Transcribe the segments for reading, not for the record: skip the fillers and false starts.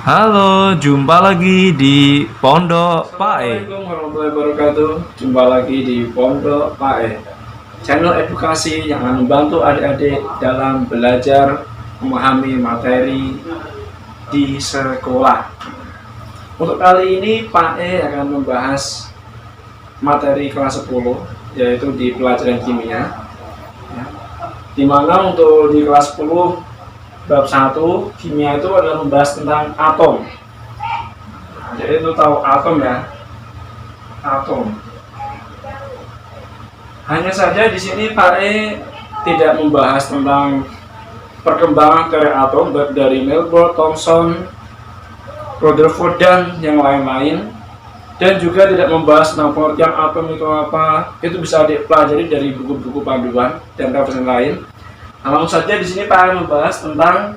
Halo, jumpa lagi di Pondok Pae. Assalamualaikum warahmatullahi wabarakatuh. Jumpa lagi di Pondok Pae, channel edukasi yang akan membantu adik-adik dalam belajar memahami materi di sekolah. Untuk kali ini Pae akan membahas materi kelas 10, yaitu di pelajaran kimia. Di mana untuk di kelas 10 bab 1 kimia itu adalah membahas tentang atom. Jadi itu tahu atom ya, atom. Hanya saja di sini Pak E tidak membahas tentang perkembangan teori atom dari Melbourne, Thomson, Rutherford dan yang lain-lain, dan juga tidak membahas tentang pengertian atom itu apa. Itu bisa dipelajari dari buku-buku panduan dan referensi lain. Langsung saja di sini Pak E membahas tentang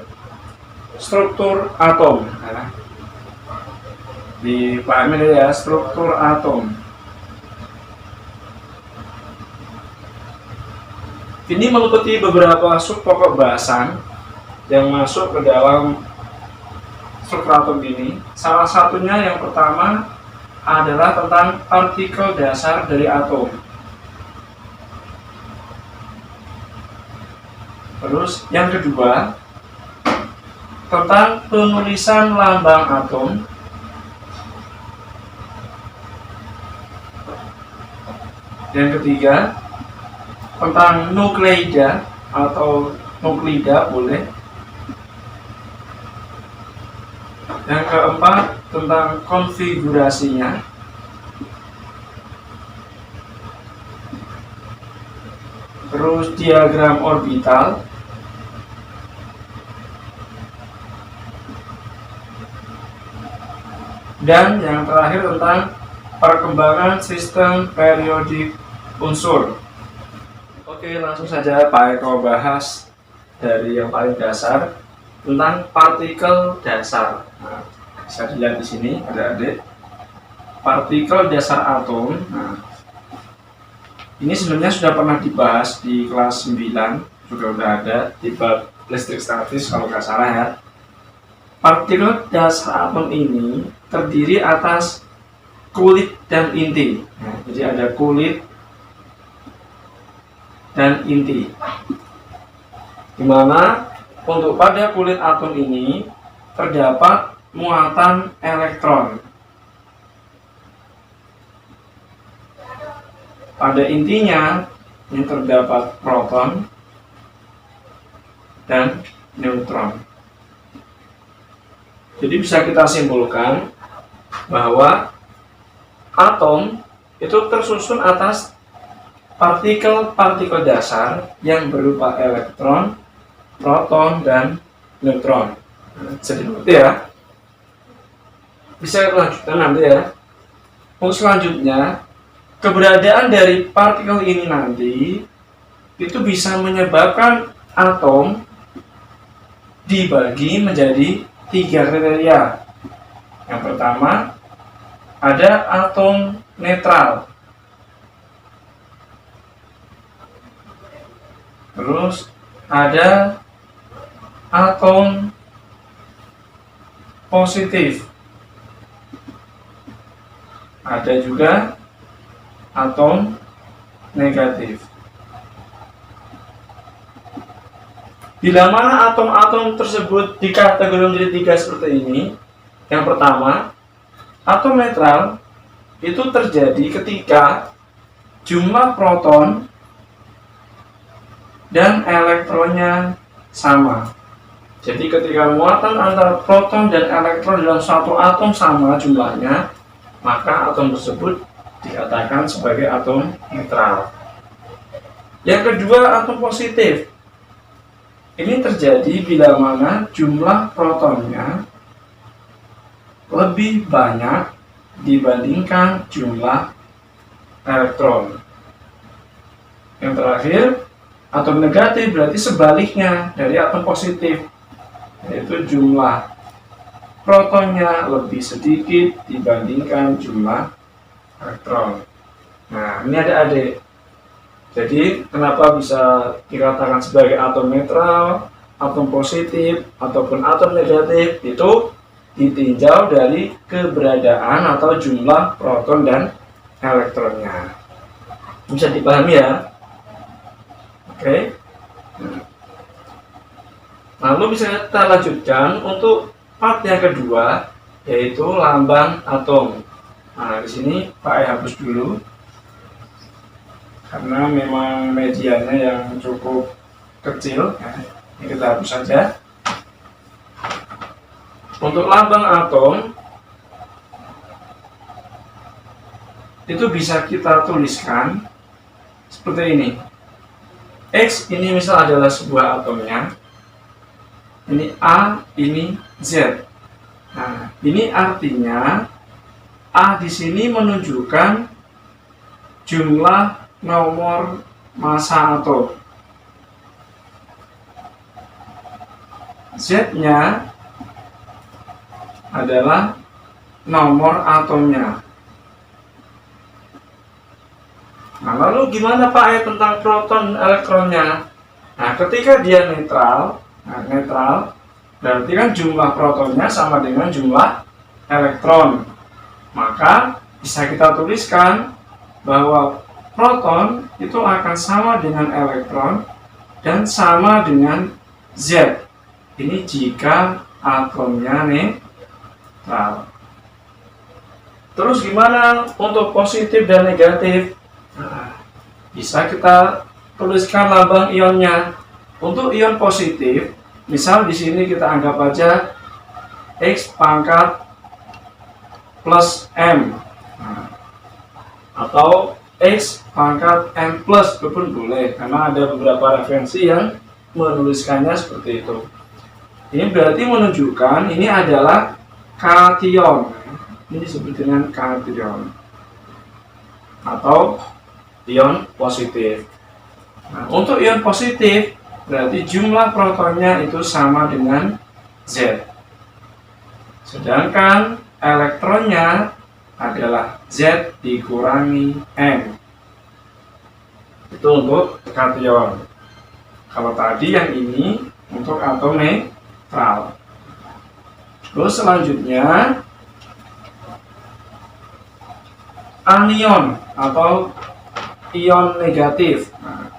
struktur atom. Dipahami ya, struktur atom. Ini meliputi beberapa sub pokok bahasan yang masuk ke dalam struktur atom ini. Salah satunya yang pertama adalah tentang partikel dasar dari atom. Terus yang kedua tentang penulisan lambang atom. Yang ketiga tentang nukleida atau nuklida boleh. Yang keempat tentang konfigurasinya. Terus diagram orbital. Dan yang terakhir tentang perkembangan sistem periodik unsur. Oke, langsung saja Pak Eko bahas dari yang paling dasar tentang partikel dasar. Nah, bisa dilihat di sini adik-adik, partikel dasar atom. Nah, ini sebenarnya sudah pernah dibahas di kelas 9, juga udah ada di bab listrik statis kalau nggak salah ya. Partikel dasar atom ini terdiri atas kulit dan inti. Nah, jadi ada kulit dan inti. Dimana untuk pada kulit atom ini terdapat muatan elektron. Pada intinya ini terdapat proton dan neutron. Jadi bisa kita simpulkan bahwa atom itu tersusun atas partikel-partikel dasar yang berupa elektron, proton, dan neutron. Jadi seperti ya. Bisa kita lanjutkan nanti ya. Untuk selanjutnya, keberadaan dari partikel ini nanti itu bisa menyebabkan atom dibagi menjadi 3 kriteria. Yang pertama, ada atom netral. Terus ada atom positif. Ada juga atom negatif. Bila mana atom-atom tersebut dikategorikan menjadi 3 seperti ini. Yang pertama, atom netral itu terjadi ketika jumlah proton dan elektronnya sama. Jadi ketika muatan antara proton dan elektron dalam satu atom sama jumlahnya, maka atom tersebut dikatakan sebagai atom netral. Yang kedua, atom positif. Ini terjadi bila mana jumlah protonnya lebih banyak dibandingkan jumlah elektron. Yang terakhir, atom negatif berarti sebaliknya dari atom positif, yaitu jumlah protonnya lebih sedikit dibandingkan jumlah elektron. Nah, ini adik-adik. Jadi kenapa bisa dikatakan sebagai atom netral, atom positif, ataupun atom negatif, itu ditinjau dari keberadaan atau jumlah proton dan elektronnya. Bisa dipahami ya? Oke. Lalu bisa kita lanjutkan untuk part yang kedua, yaitu lambang atom. Nah, di sini Pak hapus dulu karena memang medianya yang cukup kecil. Nah, ini kita hapus saja. Untuk lambang atom itu bisa kita tuliskan seperti ini. X ini misal adalah sebuah atomnya. Ini A, ini Z. Nah, ini artinya A di sini menunjukkan jumlah nomor massa atom. Z-nya adalah nomor atomnya. Nah, lalu gimana Pak ya tentang proton elektronnya? Nah, ketika dia netral, netral berarti kan jumlah protonnya sama dengan jumlah elektron. Maka bisa kita tuliskan bahwa proton itu akan sama dengan elektron dan sama dengan Z. Ini jika atomnya netral. Terus gimana untuk positif dan negatif? Nah, bisa kita tuliskan lambang ionnya. Untuk ion positif, misal di sini kita anggap aja X pangkat plus M, atau X pangkat M plus, itu pun boleh karena ada beberapa referensi yang menuliskannya seperti itu. Ini berarti menunjukkan ini adalah kation. Ini disebut dengan kation atau ion positif. Nah, untuk ion positif berarti jumlah protonnya itu sama dengan Z. Sedangkan elektronnya adalah Z dikurangi M. Itu untuk kation. Kalau tadi yang ini untuk atom netral. Terus selanjutnya anion atau ion negatif. Nah,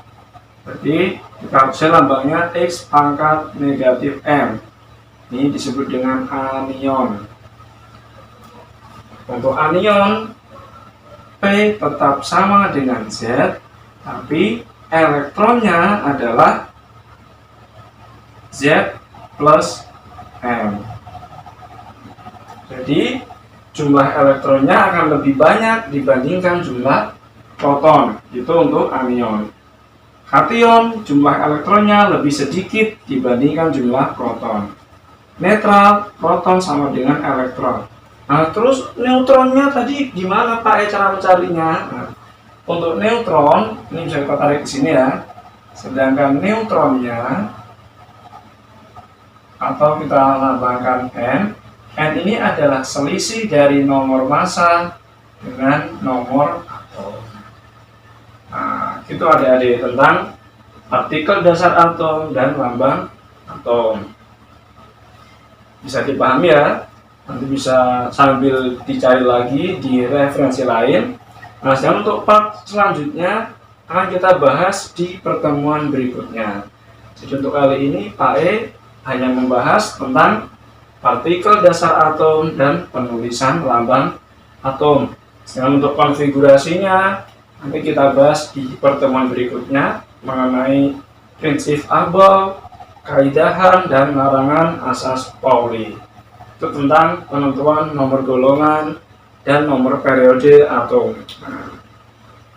berarti kita lambangnya X pangkat negatif M. Ini disebut dengan anion. Untuk anion, P tetap sama dengan Z, tapi elektronnya adalah Z plus M. Jadi jumlah elektronnya akan lebih banyak dibandingkan jumlah proton. Itu untuk anion. Kation, jumlah elektronnya lebih sedikit dibandingkan jumlah proton. Netral, proton sama dengan elektron. Nah, terus neutronnya tadi gimana Pak cara mencarinya? Nah, untuk neutron, ini bisa kita tarik ke sini ya. Sedangkan neutronnya, atau kita lambangkan N, N ini adalah selisih dari nomor massa dengan nomor atom. Nah, itu adik-adik tentang partikel dasar atom dan lambang atom. Bisa dipahami ya? Nanti bisa sambil dicari lagi di referensi lain. Nah, sekarang untuk part selanjutnya akan kita bahas di pertemuan berikutnya. Jadi untuk kali ini Pak E hanya membahas tentang partikel dasar atom dan penulisan lambang atom. Sekarang untuk konfigurasinya nanti kita bahas di pertemuan berikutnya mengenai prinsip Abel, kaidahan dan larangan asas Pauli. Itu tentang penentuan nomor golongan dan nomor periode atom. Nah,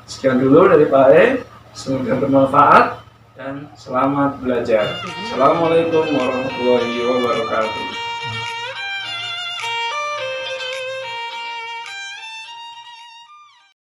sekian dulu dari Pak E. Semoga bermanfaat dan selamat belajar. Assalamualaikum warahmatullahi wabarakatuh.